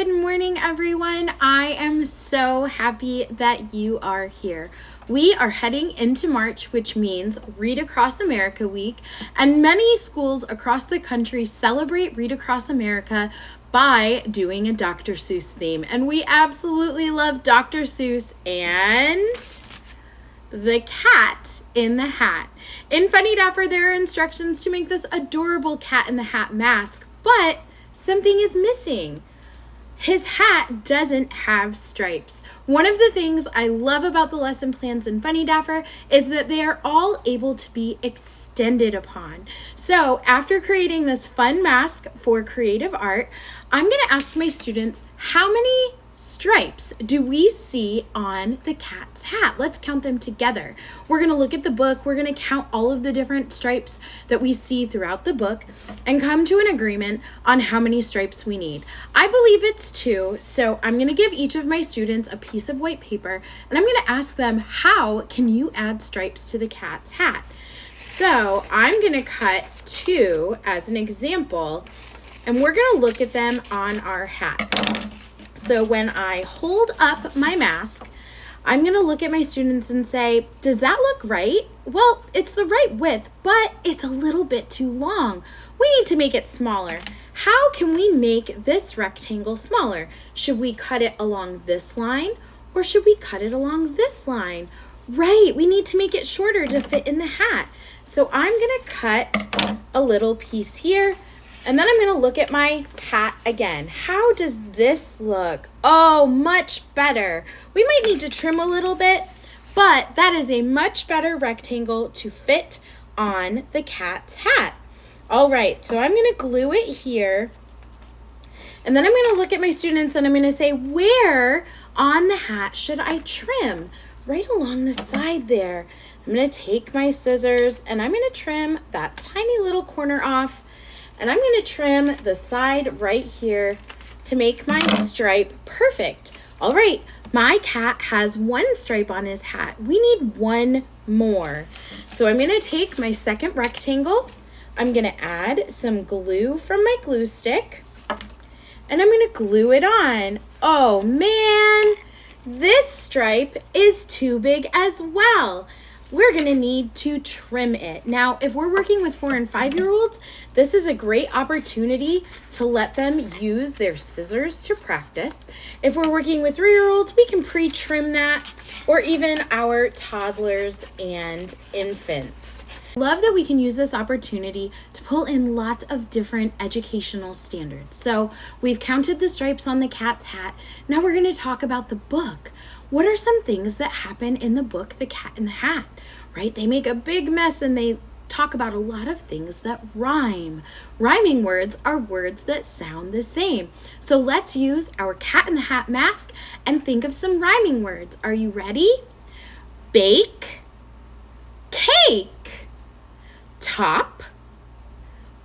Good morning, everyone. I am so happy that you are here. We are heading into March, which means Read Across America Week, and many schools across the country celebrate Read Across America by doing a Dr. Seuss theme. And we absolutely love Dr. Seuss and the cat in the hat. In Funnydaffer, there are instructions to make this adorable cat in the hat mask, but something is missing. His hat doesn't have stripes. One of the things I love about the lesson plans in Funnydaffer is that they are all able to be extended upon. So after creating this fun mask for creative art, I'm going to ask my students, how many stripes do we see on the cat's hat? Let's count them together. We're going to look at the book. We're going to count all of the different stripes that we see throughout the book and come to an agreement on how many stripes we need. I believe it's 2, so I'm going to give each of my students a piece of white paper and I'm going to ask them, how can you add stripes to the cat's hat? So I'm going to cut 2 as an example, and we're going to look at them on our hat. So when I hold up my mask, I'm going to look at my students and say, does that look right? Well, it's the right width, but it's a little bit too long. We need to make it smaller. How can we make this rectangle smaller? Should we cut it along this line or should we cut it along this line? Right, we need to make it shorter to fit in the hat. So I'm going to cut a little piece here. And then I'm going to look at my hat again. How does this look? Oh, much better. We might need to trim a little bit, but that is a much better rectangle to fit on the cat's hat. All right, so I'm going to glue it here. And then I'm going to look at my students and I'm going to say, where on the hat should I trim? Right along the side there. I'm going to take my scissors and I'm going to trim that tiny little corner off. And I'm going to trim the side right here to make my stripe perfect. All right, my cat has 1 stripe on his hat. We need 1 more. So I'm going to take my second rectangle. I'm going to add some glue from my glue stick. And I'm going to glue it on. Oh man, this stripe is too big as well. We're going to need to trim it. Now, if we're working with 4 and 5-year-olds, this is a great opportunity to let them use their scissors to practice. If we're working with 3-year-olds, we can pre-trim that, or even our toddlers and infants. Love that we can use this opportunity to pull in lots of different educational standards. So we've counted the stripes on the cat's hat. Now we're going to talk about the book. What are some things that happen in the book, The Cat in the Hat, right? They make a big mess and they talk about a lot of things that rhyme. Rhyming words are words that sound the same. So let's use our Cat in the Hat mask and think of some rhyming words. Are you ready? Bake, cake, top,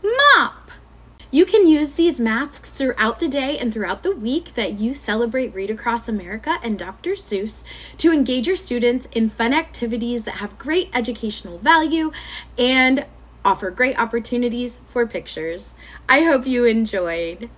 mop. You can use these masks throughout the day and throughout the week that you celebrate Read Across America and Dr. Seuss to engage your students in fun activities that have great educational value and offer great opportunities for pictures. I hope you enjoyed.